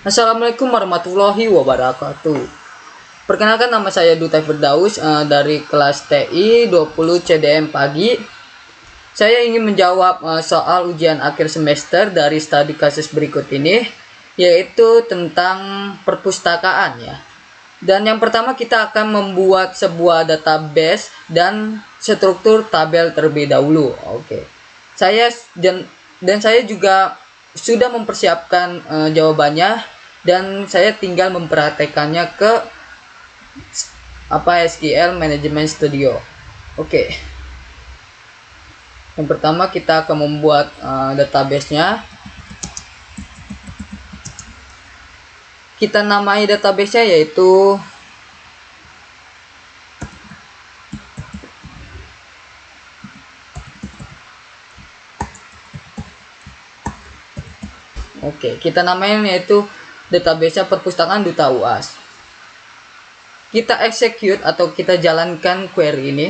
Assalamualaikum warahmatullahi wabarakatuh. Perkenalkan, nama saya Duta Firdaus dari kelas TI 20 CDM pagi. Saya ingin menjawab soal ujian akhir semester dari studi kasus berikut ini, yaitu tentang perpustakaan ya. Dan yang pertama kita akan membuat sebuah database dan struktur tabel terlebih dahulu. Oke. Saya dan saya juga sudah mempersiapkan jawabannya, dan saya tinggal mempraktekannya ke SQL Management Studio. Oke. Yang pertama kita akan membuat database-nya. Kita namai database-nya yaitu kita namain yaitu database perpustakaan Duta UAS. Kita execute atau kita jalankan query ini.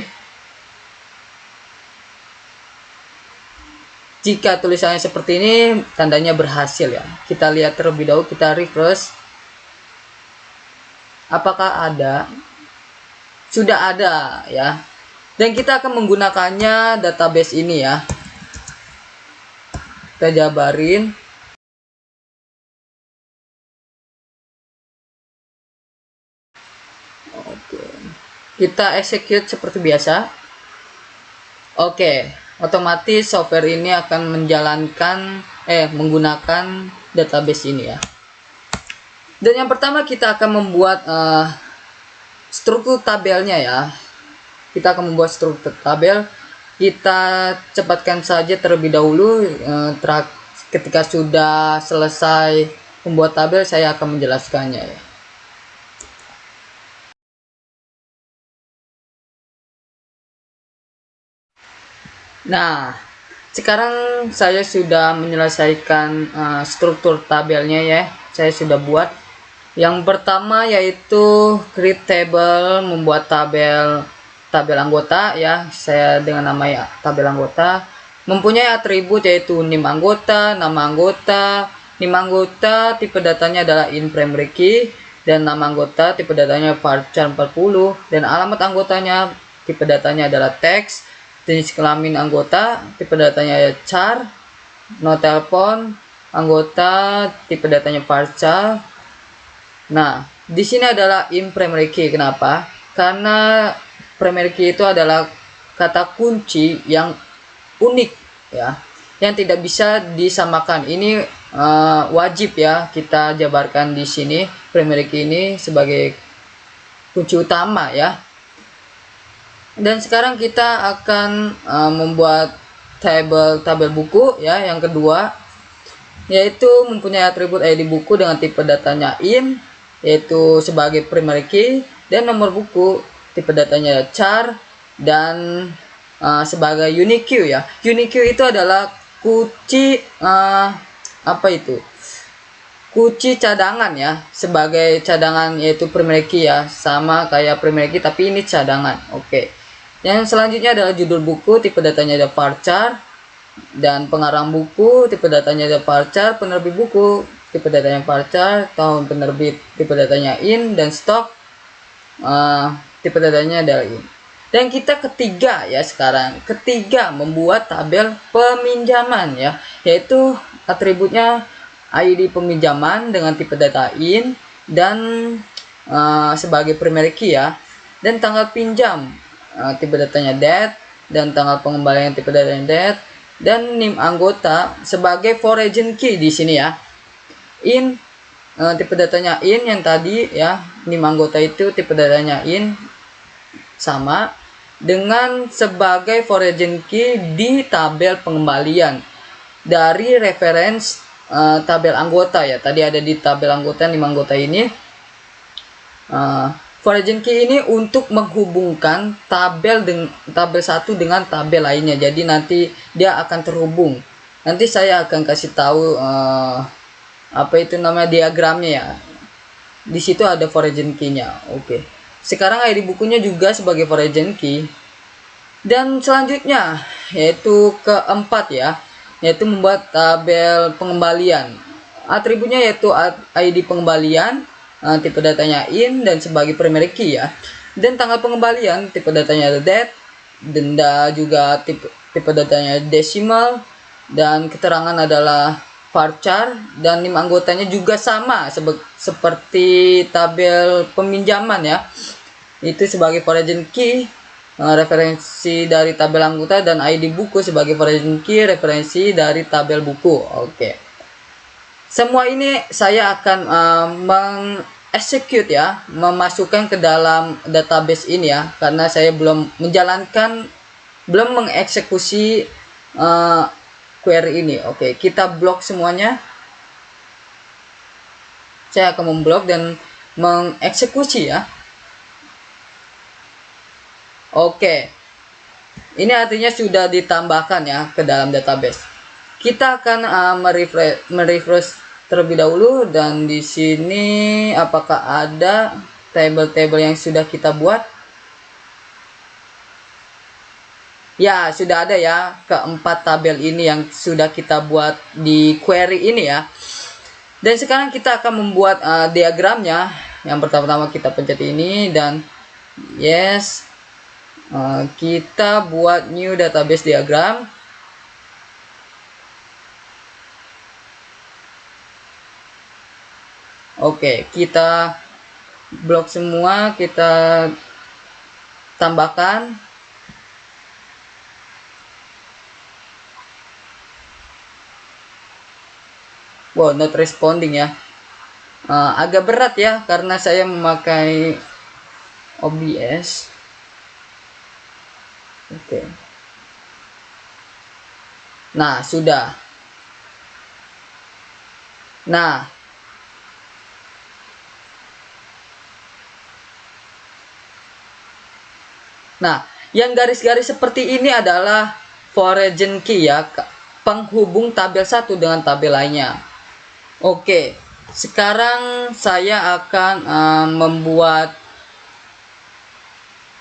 Jika tulisannya seperti ini, tandanya berhasil ya. Kita lihat terlebih dahulu, kita refresh. Apakah ada? Sudah ada ya. Dan kita akan menggunakannya database ini ya. Kita jabarin. Kita execute seperti biasa. Otomatis software ini akan menggunakan database ini ya. Dan yang pertama kita akan membuat struktur tabelnya ya. Kita akan membuat struktur tabel. Kita cepatkan saja terlebih dahulu. Ketika sudah selesai membuat tabel, saya akan menjelaskannya ya. Nah, sekarang saya sudah menyelesaikan struktur tabelnya ya. Saya sudah buat. Yang pertama yaitu create table, membuat tabel anggota ya. Saya dengan nama tabel anggota. Mempunyai atribut yaitu NIM anggota, nama anggota, NIM anggota, tipe datanya adalah in primary key, dan nama anggota tipe datanya varchar 40, dan alamat anggotanya tipe datanya adalah teks. Jenis kelamin anggota, tipe datanya char, no telepon, anggota, tipe datanya varchar. Nah, di sini adalah in primary key. Kenapa? Karena primary key itu adalah kata kunci yang unik ya, yang tidak bisa disamakan. Ini wajib ya kita jabarkan di sini primary key ini sebagai kunci utama ya. Dan sekarang kita akan membuat tabel buku ya, yang kedua, yaitu mempunyai atribut ID buku dengan tipe datanya in, yaitu sebagai primary key, dan nomor buku tipe datanya char, dan sebagai unique key ya. Unique key itu adalah kunci kunci cadangan ya, sebagai cadangan, yaitu primary key ya, sama kayak primary key tapi ini cadangan. Yang selanjutnya adalah judul buku, tipe datanya ada varchar, dan pengarang buku, tipe datanya ada varchar, penerbit buku, tipe datanya varchar, tahun penerbit, tipe datanya in, dan stok, tipe datanya adalah in. Dan kita ketiga ya, sekarang ketiga membuat tabel peminjaman ya, yaitu atributnya ID peminjaman dengan tipe data in, dan sebagai primary key ya, dan tanggal pinjam tipe datanya date, dan tanggal pengembalian tipe datanya date, dan NIM anggota sebagai foreign key di sini ya. In tipe datanya in yang tadi ya, NIM anggota itu tipe datanya in, sama dengan sebagai foreign key di tabel pengembalian dari reference tabel anggota ya. Tadi ada di tabel anggota NIM anggota ini. Foreign key ini untuk menghubungkan tabel satu dengan tabel lainnya. Jadi nanti dia akan terhubung. Nanti saya akan kasih tahu diagramnya ya. Di situ ada foreign key-nya. Sekarang ID bukunya juga sebagai foreign key. Dan selanjutnya yaitu keempat ya, yaitu membuat tabel pengembalian. atributnya yaitu ID pengembalian, tipe datanya in dan sebagai primary key ya. Dan tanggal pengembalian, tipe datanya date, denda juga tipe datanya decimal, dan keterangan adalah varchar, dan NIM anggotanya juga sama seperti tabel peminjaman ya. Itu sebagai foreign key, referensi dari tabel anggota, dan ID buku sebagai foreign key, referensi dari tabel buku. Oke. Semua ini saya akan execute ya, memasukkan ke dalam database ini ya, karena saya belum mengeksekusi query ini. Oke, kita blok semuanya. Saya akan memblok dan mengeksekusi ya. Oke, ini artinya sudah ditambahkan ya ke dalam database. Kita akan merefresh terlebih dahulu, dan di sini apakah ada table-table yang sudah kita buat? Ya, sudah ada ya, keempat tabel ini yang sudah kita buat di query ini ya. Dan sekarang kita akan membuat diagramnya. Yang pertama-tama kita pencet ini dan yes, kita buat new database diagram. Oke, kita blok semua, kita tambahkan. Wow, not responding ya. Agak berat ya karena saya memakai OBS. Oke. Nah, sudah. Nah, yang garis-garis seperti ini adalah foreign key ya, penghubung tabel satu dengan tabel lainnya. Oke, sekarang saya akan membuat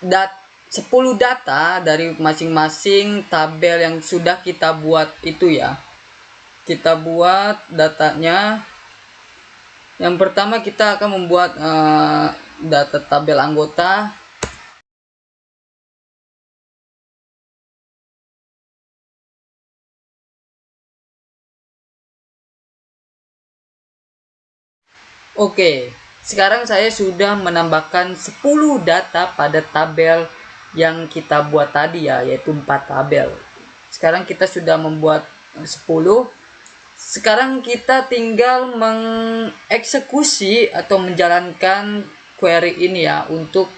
10 data dari masing-masing tabel yang sudah kita buat itu ya. Kita buat datanya. Yang pertama kita akan membuat data tabel anggota. Oke, sekarang saya sudah menambahkan 10 data pada tabel yang kita buat tadi ya, yaitu 4 tabel. Sekarang kita sudah membuat 10. Sekarang kita tinggal mengeksekusi atau menjalankan query ini ya, untuk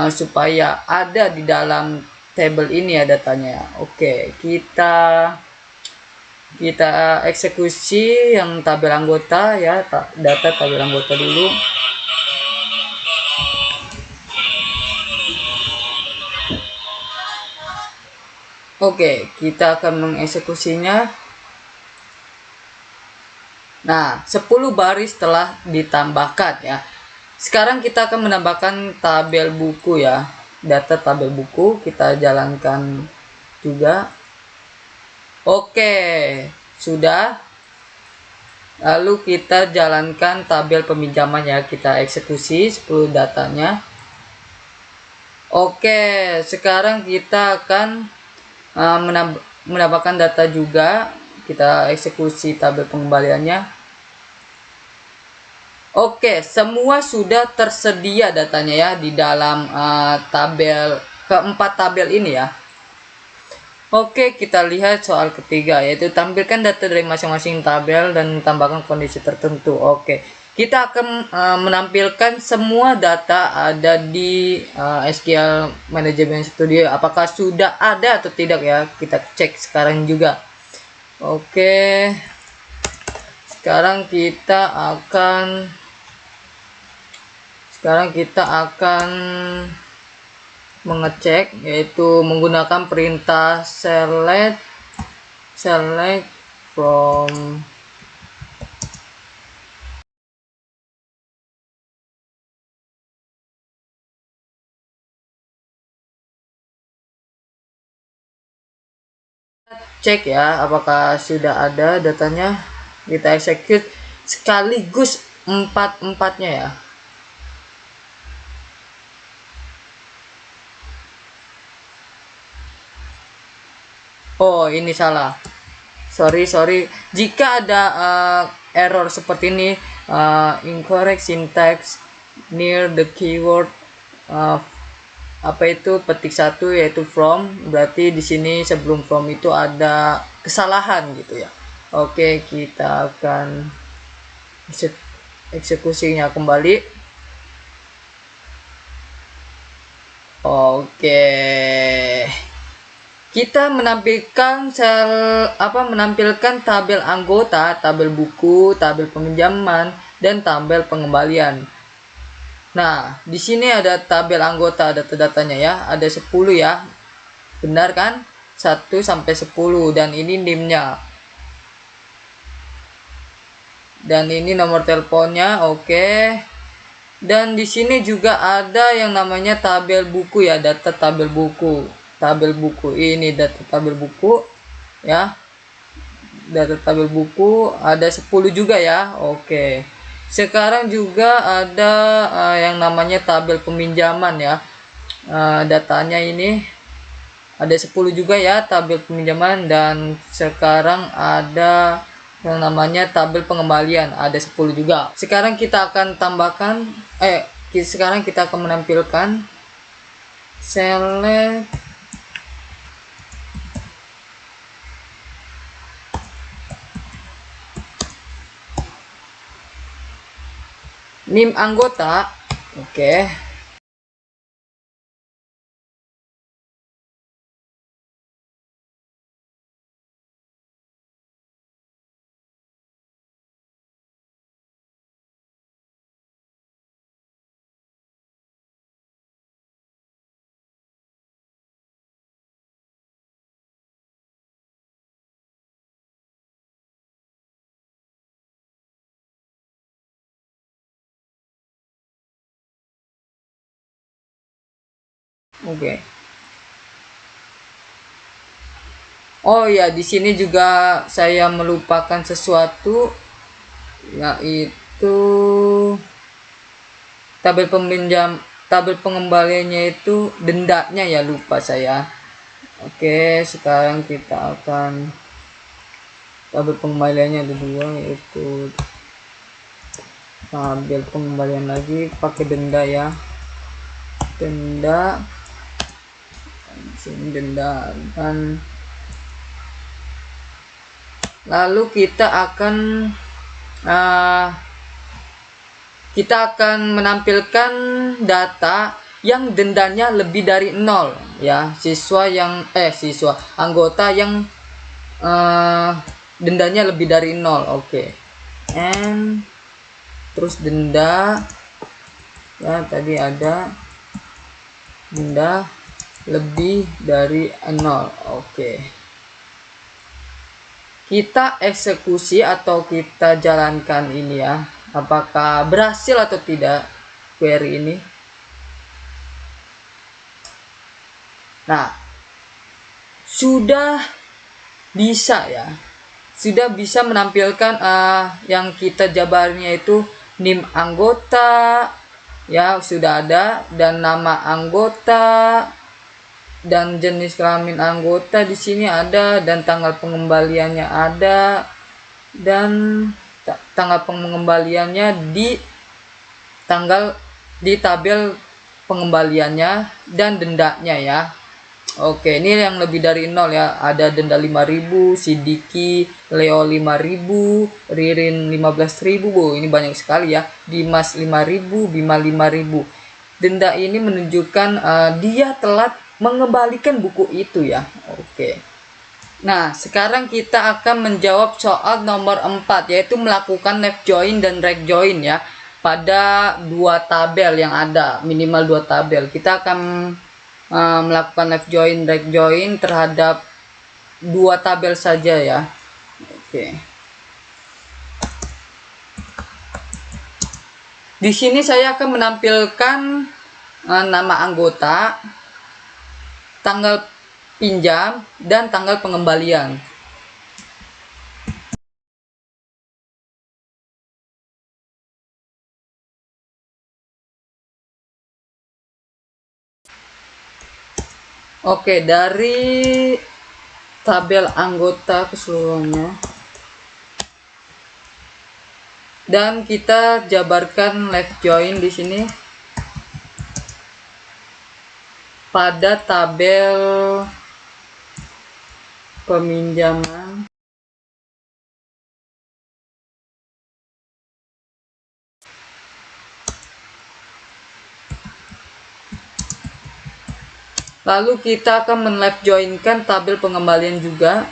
supaya ada di dalam table ini ya datanya. Oke, kita eksekusi yang tabel anggota ya, data tabel anggota dulu. Oke, kita akan mengeksekusinya. Nah, 10 baris telah ditambahkan ya. Sekarang kita akan menambahkan tabel buku ya, data tabel buku kita jalankan juga. Oke, sudah. Lalu kita jalankan tabel peminjaman ya, kita eksekusi 10 datanya. Oke, sekarang kita akan menambahkan data juga. Kita eksekusi tabel pengembaliannya. Oke, semua sudah tersedia datanya ya di dalam keempat tabel ini ya. Oke, kita lihat soal ketiga, yaitu tampilkan data dari masing-masing tabel dan tambahkan kondisi tertentu. Oke, kita akan menampilkan semua data ada di SQL Management Studio. Apakah sudah ada atau tidak ya? Kita cek sekarang juga. Oke, sekarang kita akan mengecek, yaitu menggunakan perintah select from cek ya apakah sudah ada datanya. Kita execute. sekaligus empat-empatnya ya. Oh, ini salah. Sorry. Jika ada error seperti ini, incorrect syntax near the keyword, apa itu petik satu yaitu from, berarti di sini sebelum from itu ada kesalahan gitu ya. Oke, kita akan eksekusinya kembali. Oke, kita menampilkan menampilkan tabel anggota, tabel buku, tabel peminjaman, dan tabel pengembalian. Nah, di sini ada tabel anggota data-datanya ya, ada 10 ya. Benar kan? 1 sampai 10, dan ini NIM-nya. Dan ini nomor teleponnya, oke. Dan di sini juga ada yang namanya tabel buku ya, data tabel buku. Tabel buku ini data tabel buku ya. Data tabel buku ada 10 juga ya. Oke. Sekarang juga ada yang namanya tabel peminjaman ya. Datanya ini ada 10 juga ya tabel peminjaman, dan sekarang ada yang namanya tabel pengembalian ada 10 juga. Sekarang kita akan tambahkan sekarang kita akan menampilkan select NIM anggota. Oke. Oke. Oh ya, di sini juga saya melupakan sesuatu, yaitu tabel pengembaliannya itu dendanya ya, lupa saya. Oke, sekarang kita akan tabel pengembaliannya ada 2, yaitu tabel pengembalian lagi pakai denda ya. Denda sini, denda, dan lalu kita akan menampilkan data yang dendanya lebih dari 0 ya. Anggota yang dendanya lebih dari 0. Oke. And terus denda ya, tadi ada denda lebih dari 0. Oke. Kita eksekusi atau kita jalankan ini ya, apakah berhasil atau tidak query ini. Nah, sudah bisa ya, sudah bisa menampilkan yang kita jabarnya itu NIM anggota ya, sudah ada, dan nama anggota, dan jenis kelamin anggota di sini ada, dan tanggal pengembaliannya ada, dan tanggal pengembaliannya di tabel pengembaliannya, dan dendanya ya. Oke, ini yang lebih dari 0 ya. Ada denda 5.000, Sidiki, Leo 5.000, Ririn 15.000. Ini banyak sekali ya. Dimas 5.000, Bima 5.000. Denda ini menunjukkan dia telah mengembalikan buku itu ya. Oke. Nah, sekarang kita akan menjawab soal nomor 4, yaitu melakukan left join dan right join ya. Pada 2 tabel yang ada, minimal 2 tabel. Kita akan melakukan left join, right join terhadap 2 tabel saja ya. Oke. Di sini saya akan menampilkan nama anggota, tanggal pinjam, dan tanggal pengembalian. Oke, dari tabel anggota keseluruhannya, dan kita jabarkan left join di sini pada tabel peminjaman. Lalu kita akan men-left joinkan tabel pengembalian juga.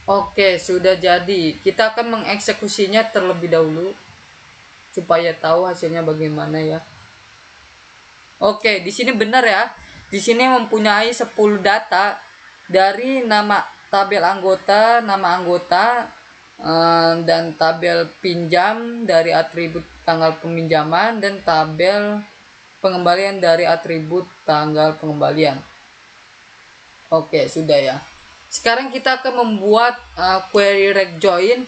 Oke, sudah jadi. Kita akan mengeksekusinya terlebih dahulu supaya tahu hasilnya bagaimana ya. Oke, di sini benar ya. Di sini mempunyai 10 data dari nama tabel anggota, nama anggota, dan tabel pinjam dari atribut tanggal peminjaman, dan tabel pengembalian dari atribut tanggal pengembalian. Oke, sudah ya. Sekarang kita akan membuat query rect join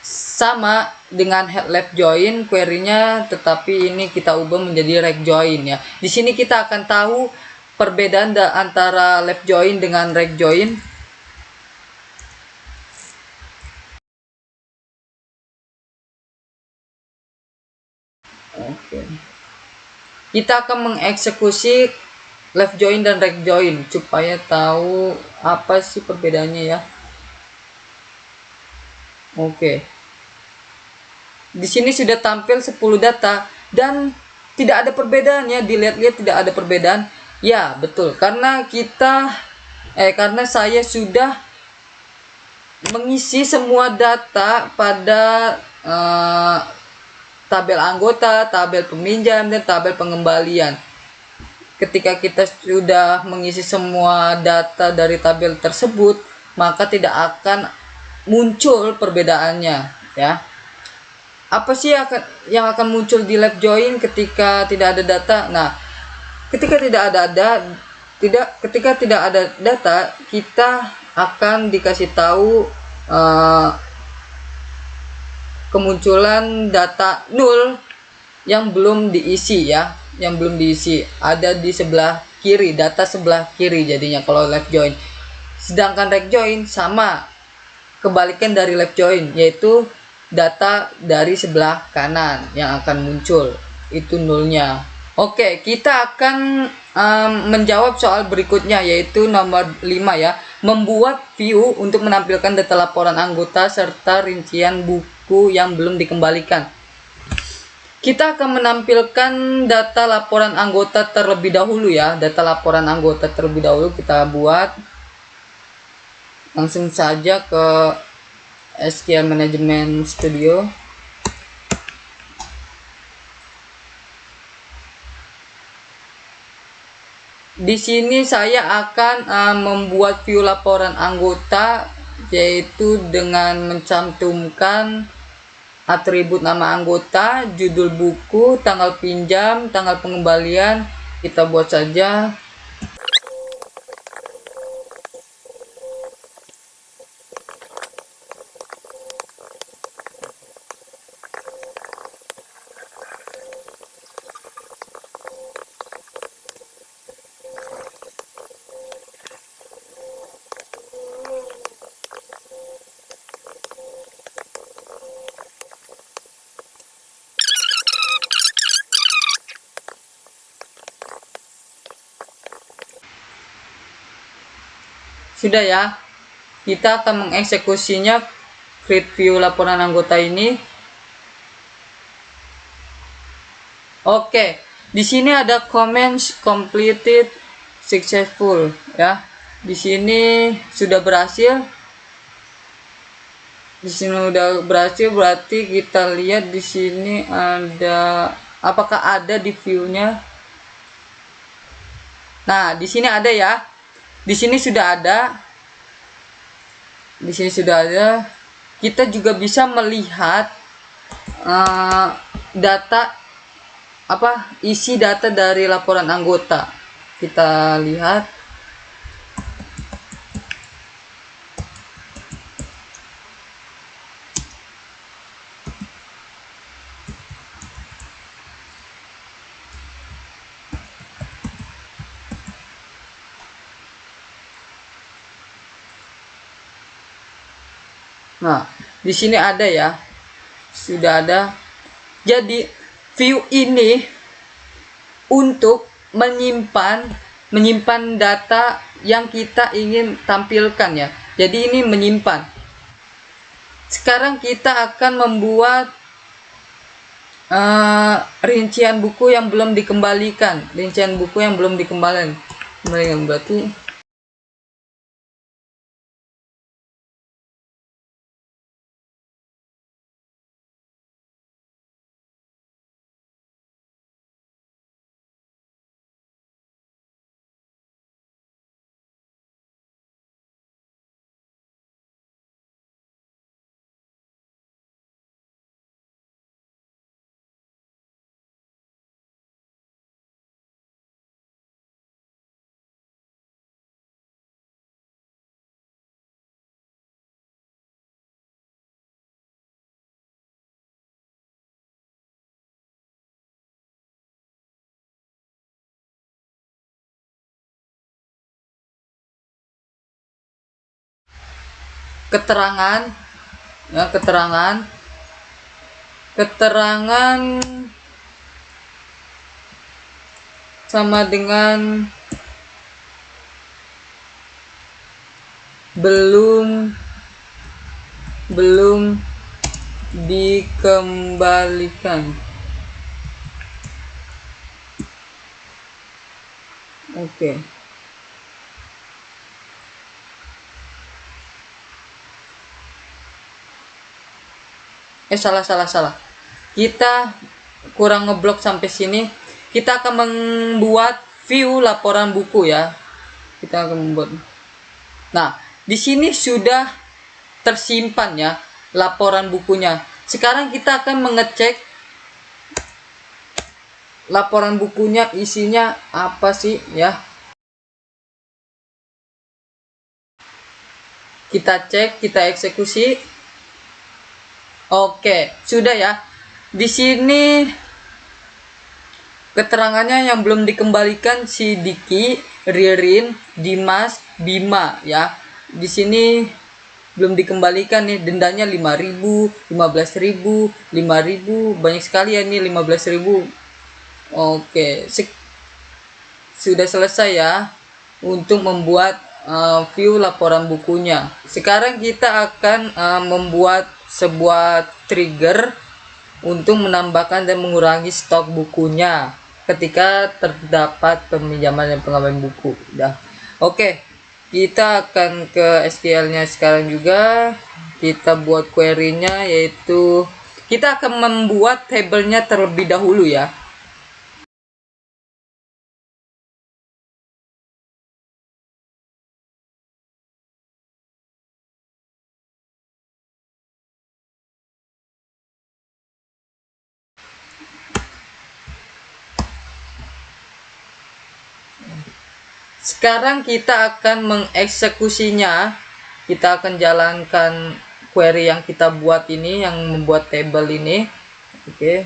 sama dengan head left join query-nya, tetapi ini kita ubah menjadi rect join ya. Di sini kita akan tahu perbedaan antara left join dengan rect join. Oke. Kita akan mengeksekusi left join dan rect join supaya tahu apa sih perbedaannya ya. Oke. Di sini sudah tampil 10 data dan tidak ada perbedaannya. Dilihat-lihat tidak ada perbedaan. Ya, betul. Karena karena saya sudah mengisi semua data pada tabel anggota, tabel peminjam, dan tabel pengembalian. Ketika kita sudah mengisi semua data dari tabel tersebut, maka tidak akan muncul perbedaannya ya. Apa sih yang akan muncul di left join ketika tidak ada data? Nah, ketika tidak ada data, kita akan dikasih tahu kemunculan data nul yang belum diisi ya, yang belum diisi ada di sebelah kiri, data sebelah kiri jadinya kalau left join. Sedangkan rect join sama, kebalikan dari left join, yaitu data dari sebelah kanan yang akan muncul, itu nulnya. Oke, kita akan menjawab soal berikutnya, yaitu nomor 5 ya. Membuat view untuk menampilkan data laporan anggota serta rincian buku yang belum dikembalikan. Kita akan menampilkan data laporan anggota terlebih dahulu ya. Data laporan anggota terlebih dahulu kita buat. Langsung saja ke SQL Management Studio. Di sini saya akan membuat view laporan anggota, yaitu dengan mencantumkan atribut nama anggota, judul buku, tanggal pinjam, tanggal pengembalian. Kita buat saja. Sudah ya, kita akan mengeksekusinya, create view laporan anggota ini. Oke, di sini ada comments completed successful ya. Di sini sudah berhasil. Di sini udah berhasil, berarti kita lihat di sini ada, apakah ada di view-nya. Nah, di sini ada ya. Di sini sudah ada. Di sini sudah ada. Kita juga bisa melihat isi data dari laporan anggota. Kita lihat. Nah, di sini ada ya, sudah ada. Jadi view ini untuk menyimpan data yang kita ingin tampilkan ya. Jadi ini menyimpan. Sekarang kita akan membuat rincian buku yang belum dikembalikan. Berarti keterangan ya, keterangan sama dengan belum dikembalikan. Oke. Salah. Kita kurang ngeblok sampai sini. Kita akan membuat view laporan buku ya. Kita akan membuat. Nah, di sini sudah tersimpan ya laporan bukunya. Sekarang kita akan mengecek laporan bukunya isinya apa sih ya. Kita cek, kita eksekusi. Oke, sudah ya. Di sini keterangannya yang belum dikembalikan si Diki, Ririn, Dimas, Bima ya. Di sini belum dikembalikan nih, dendanya 5.000, 15.000, 5.000, banyak sekali ya nih 15.000. Oke, sudah selesai ya untuk membuat view laporan bukunya. Sekarang kita akan membuat sebuah trigger untuk menambahkan dan mengurangi stok bukunya ketika terdapat peminjaman dan pengambilan buku. Udah. Oke, kita akan ke SQL-nya sekarang juga. Kita buat query-nya, yaitu kita akan membuat tabelnya terlebih dahulu ya. Sekarang kita akan mengeksekusinya. Kita akan jalankan query yang kita buat ini, yang membuat table ini. Oke.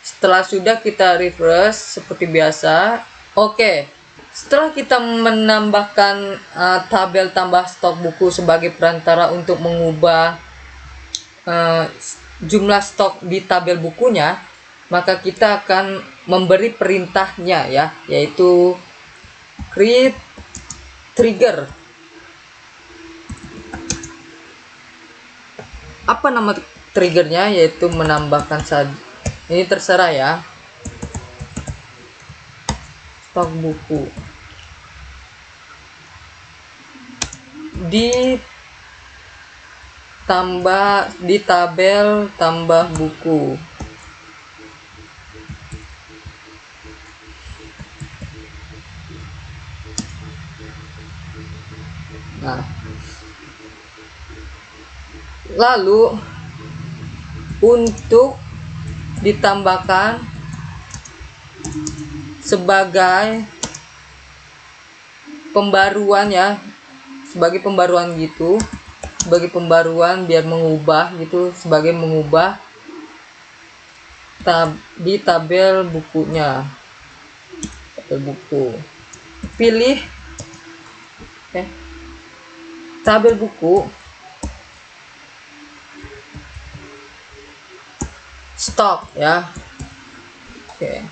Setelah sudah, kita refresh seperti biasa. Oke. Setelah kita menambahkan tabel tambah stok buku sebagai perantara untuk mengubah jumlah stok di tabel bukunya, maka kita akan memberi perintahnya ya, yaitu create trigger. Apa nama triggernya? Yaitu menambahkan saja, ini terserah ya, stok buku di tabel tambah buku. Nah, lalu untuk ditambahkan sebagai pembaruan ya, sebagai pembaruan gitu, sebagai pembaruan biar mengubah gitu, sebagai mengubah di tabel bukunya, tabel buku. Pilih tabel buku, stok ya. Oke.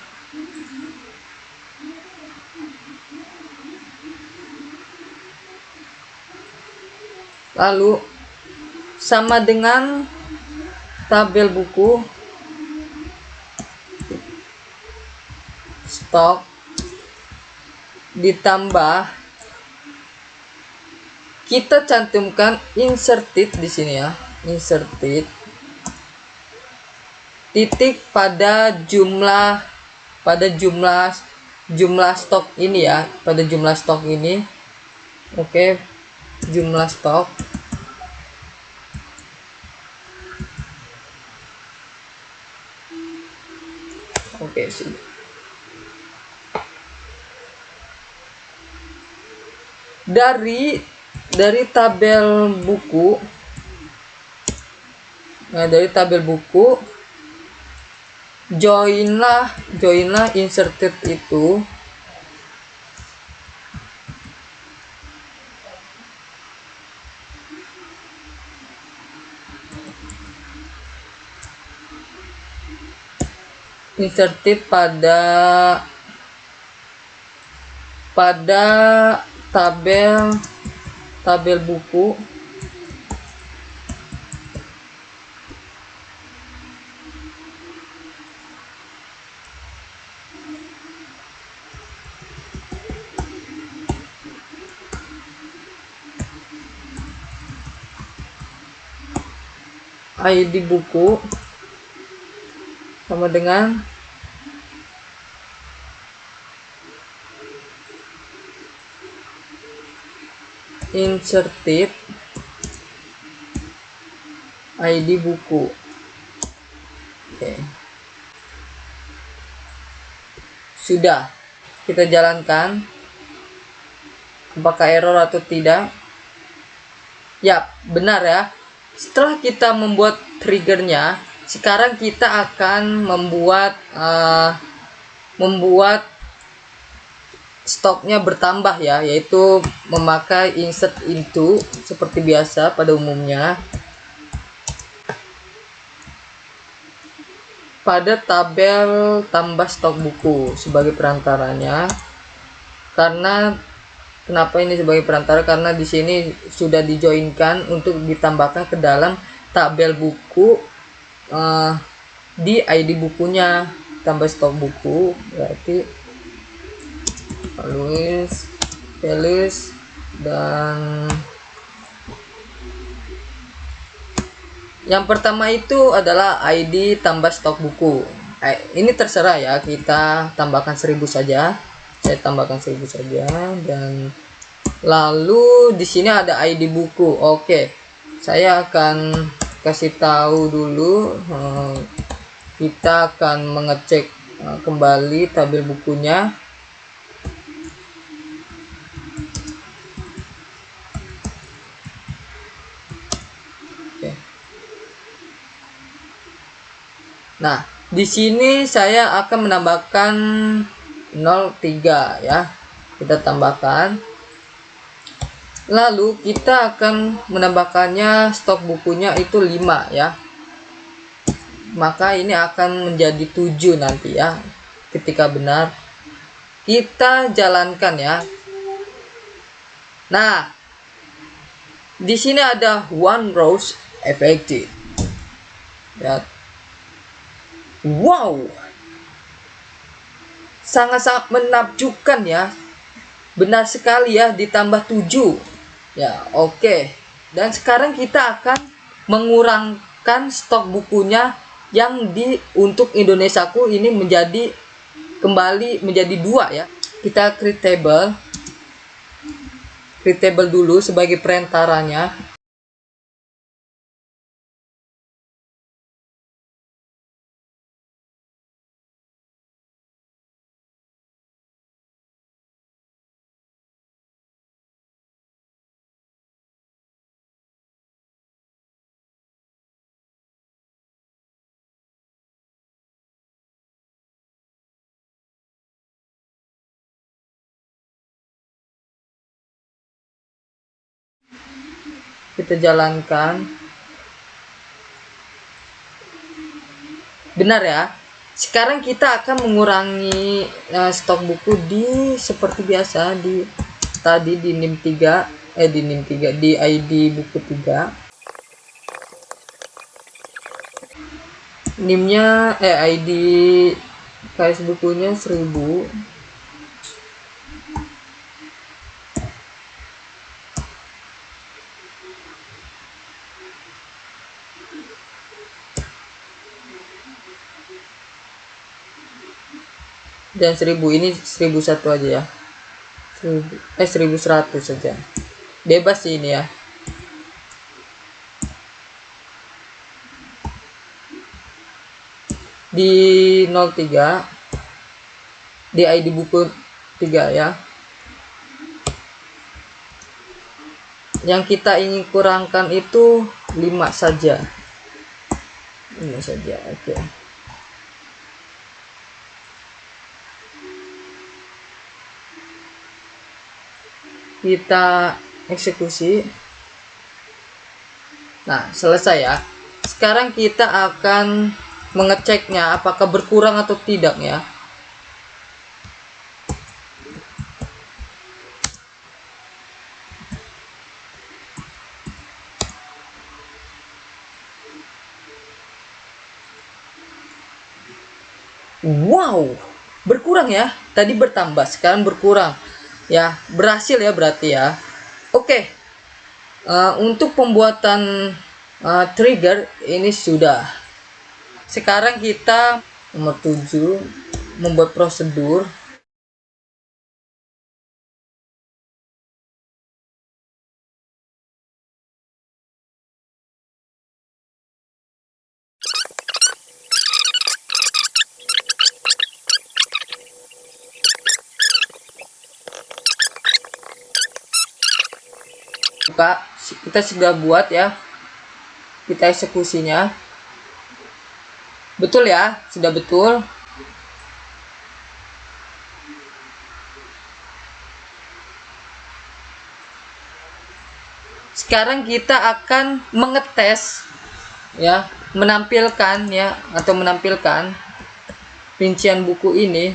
Lalu sama dengan tabel buku stok ditambah kita cantumkan inserted di sini ya, inserted titik pada jumlah stok ini ya, pada jumlah stok ini. Oke, jumlah stok. Oke, sudah. Dari tabel buku, nah dari tabel buku joinlah inserted itu inserted pada tabel buku ID buku sama dengan inserted ID buku. Oke. Sudah kita jalankan, apakah error atau tidak? Ya, benar ya. Setelah kita membuat triggernya, sekarang kita akan membuat stoknya bertambah ya, yaitu memakai insert into seperti biasa pada umumnya pada tabel tambah stok buku sebagai perantaranya. Karena kenapa ini sebagai perantara? Karena di sini sudah dijoinkan untuk ditambahkan ke dalam tabel buku di ID bukunya. Tambah stok buku berarti Felix dan yang pertama itu adalah ID tambah stok buku. Ini terserah ya, kita tambahkan 1000 saja. Saya tambahkan 1000 saja, dan lalu di sini ada ID buku. Oke, saya akan kasih tahu dulu. Kita akan mengecek kembali tabel bukunya. Oke. Nah, di sini saya akan menambahkan 03 ya. Kita tambahkan. Lalu kita akan menambahkannya stok bukunya itu 5 ya. Maka ini akan menjadi 7 nanti ya. Ketika benar, kita jalankan ya. Nah, di sini ada one rows effective. Ya. Wow, sangat-sangat menakjubkan ya. Benar sekali ya, ditambah 7 ya. Oke, dan sekarang kita akan mengurangkan stok bukunya yang untuk Indonesiaku ini kembali menjadi 2 ya. Kita create table dulu sebagai perantaranya. Kita jalankan. benar ya. Sekarang kita akan mengurangi stok buku seperti biasa tadi di NIM 3 di ID buku 3. NIM-nya ID KS bukunya 1000. Dan 1000 ini 1001 aja ya. 1100 saja. Bebas sih ini ya. Di 03 di ID buku 3 ya. Yang kita ingin kurangkan itu 5 saja. 5 saja. Oke. Kita eksekusi. Nah, selesai ya. Sekarang kita akan mengeceknya apakah berkurang atau tidak ya. Wow, berkurang ya. Tadi bertambah, sekarang berkurang. Ya, berhasil ya berarti ya. Oke. Untuk pembuatan trigger ini sudah. Sekarang kita nomor 7 membuat prosedur. Kita sudah buat ya. Kita eksekusinya. Betul ya, sudah betul. Sekarang kita akan mengetes ya, menampilkan ya, atau menampilkan rincian buku ini.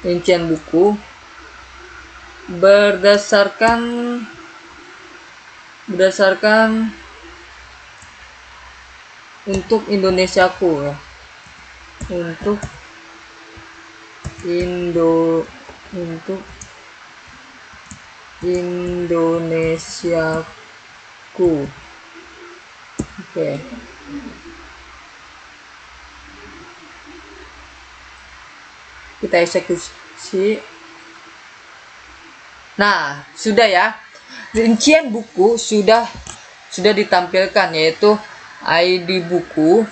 Rincian buku berdasarkan untuk Indonesiaku ya. Untuk Indonesiaku. Oke. Kita eksekusi. Nah, sudah ya. Rincian buku sudah ditampilkan, yaitu ID buku,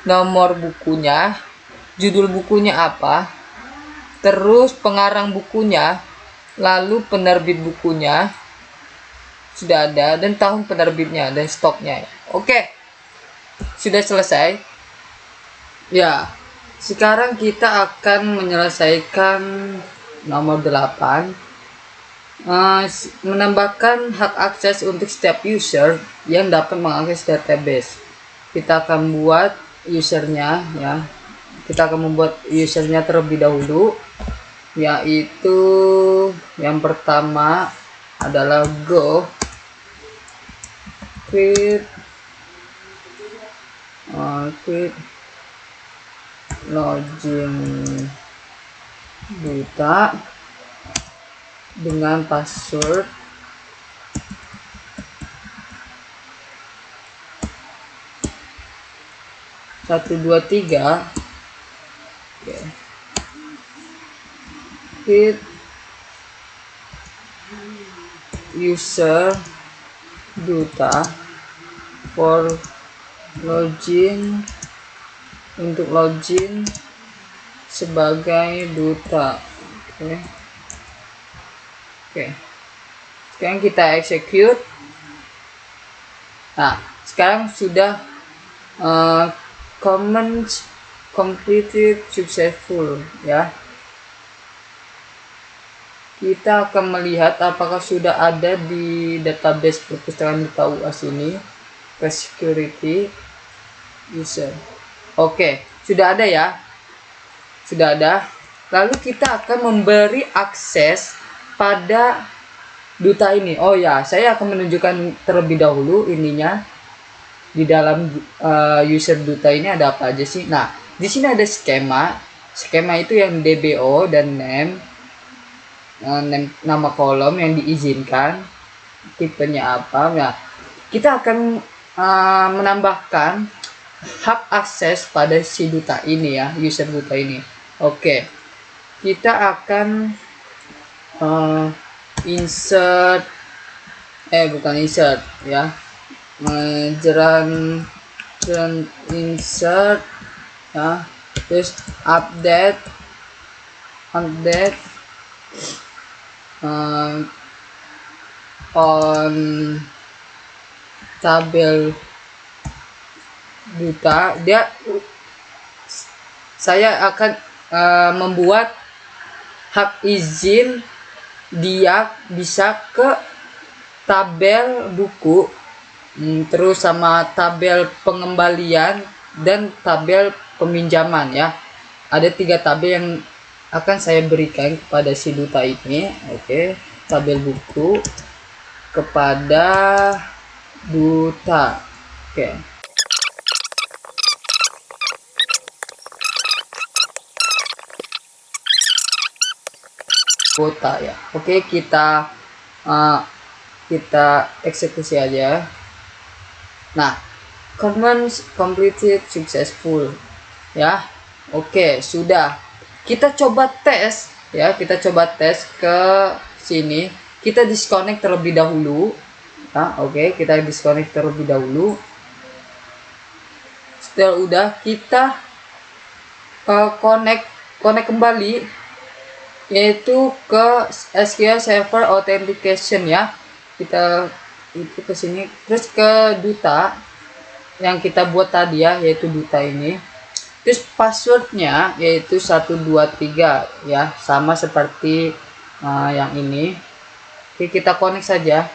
nomor bukunya, judul bukunya apa, terus pengarang bukunya, lalu penerbit bukunya sudah ada, dan tahun penerbitnya dan stoknya. Oke, sudah selesai ya. Sekarang kita akan menyelesaikan nomor 8, menambahkan hak akses untuk setiap user yang dapat mengakses database. Kita akan buat usernya ya. Kita akan membuat usernya terlebih dahulu, yaitu yang pertama adalah go create login Duta dengan password satu dua tiga. Create user Duta for login, untuk login sebagai duta. Oke. Sekarang kita execute. Nah, sekarang sudah command completed successful ya. Kita akan melihat apakah sudah ada di database perpustakaan Duta UAS ini. ke security user. Oke, sudah ada ya, sudah ada. Lalu kita akan memberi akses pada duta ini. Oh ya, saya akan menunjukkan terlebih dahulu ininya. Di dalam user duta ini ada apa aja sih? Nah, di sini ada skema. Skema itu yang DBO dan name, nama kolom yang diizinkan, tipenya apa. Nah, kita akan menambahkan hak akses pada si duta ini ya, user duta ini. Oke, kita akan insert, bukan insert ya, jalan insert ya, terus update on tabel duta. Saya akan membuat hak izin dia bisa ke tabel buku, terus sama tabel pengembalian dan tabel peminjaman ya. Ada 3 tabel yang akan saya berikan kepada si duta ini. Oke, tabel buku kepada duta. Oke. Kuota ya. Oke, kita eksekusi aja. Nah, command completed successful ya. Oke, sudah. Kita coba tes ya, kita coba tes ke sini. Kita disconnect terlebih dahulu. Nah, oke, kita disconnect terlebih dahulu. Setelah udah, kita connect kembali, yaitu ke SQL Server Authentication ya. Kita itu ke sini, terus ke duta yang kita buat tadi ya, yaitu duta ini. Terus passwordnya yaitu 123 ya, sama seperti yang ini. Oke, kita connect saja.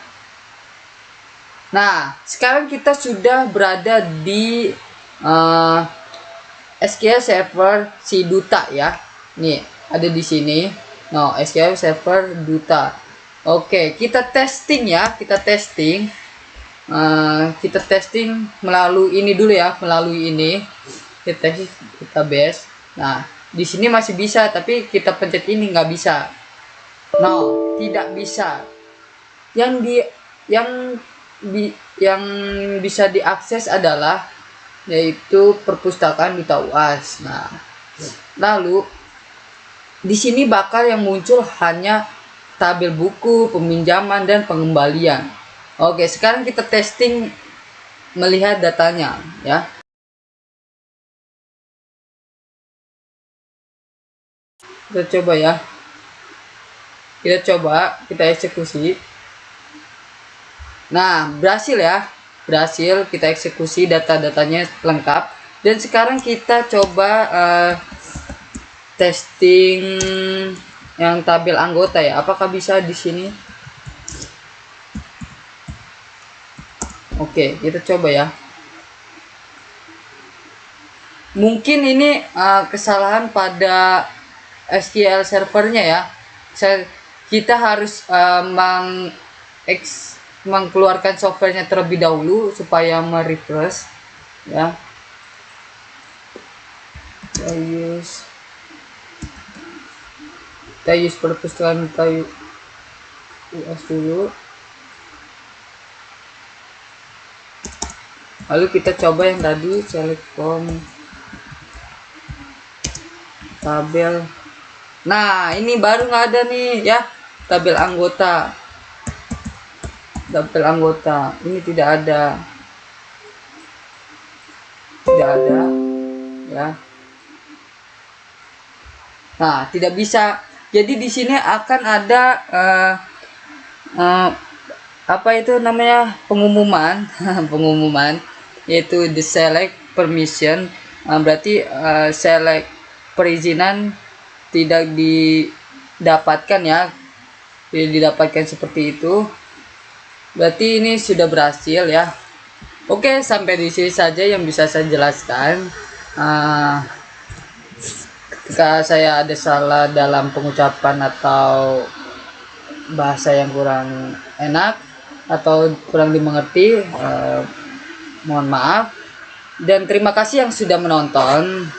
Nah, sekarang kita sudah berada di SQL Server si duta ya. Nih, ada di sini. No, SQL Server duta. Oke, kita testing ya, kita testing melalui ini dulu ya, melalui ini kita base. Nah, di sini masih bisa, tapi kita pencet ini nggak bisa. No, tidak bisa. Yang bisa diakses adalah yaitu perpustakaan duta UAS. Nah, lalu di sini bakal yang muncul hanya tabel buku, peminjaman, dan pengembalian. Oke, sekarang kita testing melihat datanya ya. Kita coba ya. Kita eksekusi. Nah, berhasil ya. Berhasil kita eksekusi, data-datanya lengkap. Dan sekarang kita coba testing yang tabel anggota ya, apakah bisa di sini? Oke, kita coba ya. Mungkin ini kesalahan pada SQL servernya ya. Kita harus mengeluarkan softwarenya terlebih dahulu supaya merefresh ya. Kita use perpustakaan UAS dulu. Lalu kita coba yang tadi, select from tabel. Nah, ini baru nggak ada nih ya, tabel anggota. Ini tidak ada ya. Nah, tidak bisa. Jadi di sini akan ada apa itu namanya, pengumuman pengumuman, yaitu the select permission. Berarti select perizinan tidak didapatkan ya, tidak didapatkan seperti itu. Berarti ini sudah berhasil ya. Oke, sampai di sini saja yang bisa saya jelaskan. Uh, Ketika saya ada salah dalam pengucapan atau bahasa yang kurang enak atau kurang dimengerti, mohon maaf. Dan terima kasih yang sudah menonton.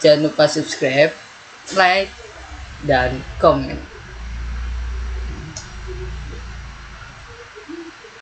Jangan lupa subscribe, like, dan komen.